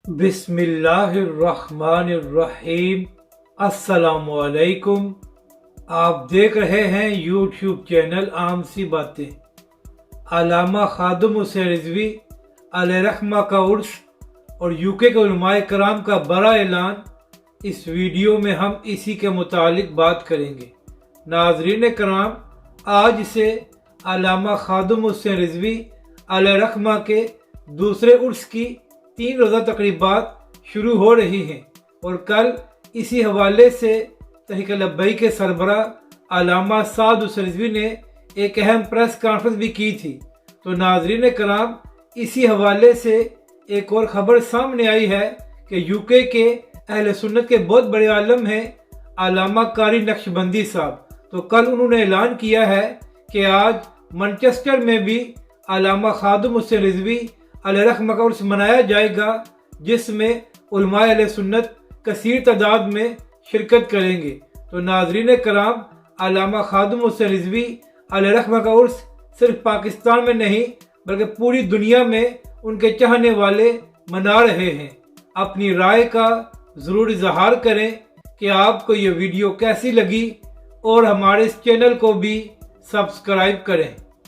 بسم اللہ الرحمن الرحیم۔ السلام علیکم۔ آپ دیکھ رہے ہیں یوٹیوب چینل عام سی باتیں۔ علامہ خادم حسین رضوی علیہ رحمہ کا عرس اور UK کے علماء کرام کا بڑا اعلان، اس ویڈیو میں ہم اسی کے متعلق بات کریں گے۔ ناظرین کرام، آج سے علامہ خادم حسین رضوی علیہ رحمہ کے دوسرے عرس کی 3 روزہ تقریبات شروع ہو رہی ہیں، اور کل اسی حوالے سے تحریک لبیک کے سربراہ علامہ سعد حسین رضوی نے ایک اہم پریس کانفرنس بھی کی تھی۔ تو ناظرین کرام، اسی حوالے سے ایک اور خبر سامنے آئی ہے کہ UK کے اہل سنت کے بہت بڑے عالم ہیں علامہ قاری نقشبندی صاحب۔ تو کل انہوں نے اعلان کیا ہے کہ آج مانچسٹر میں بھی علامہ خادم حسین رضوی علیہ رحمہ کا عرس منایا جائے گا، جس میں علماء اہل سنت کثیر تعداد میں شرکت کریں گے۔ تو ناظرین کرام، علامہ خادم حسین رضوی علیہ رحمہ کا عرس صرف پاکستان میں نہیں بلکہ پوری دنیا میں ان کے چاہنے والے منا رہے ہیں۔ اپنی رائے کا ضرور اظہار کریں کہ آپ کو یہ ویڈیو کیسی لگی، اور ہمارے اس چینل کو بھی سبسکرائب کریں۔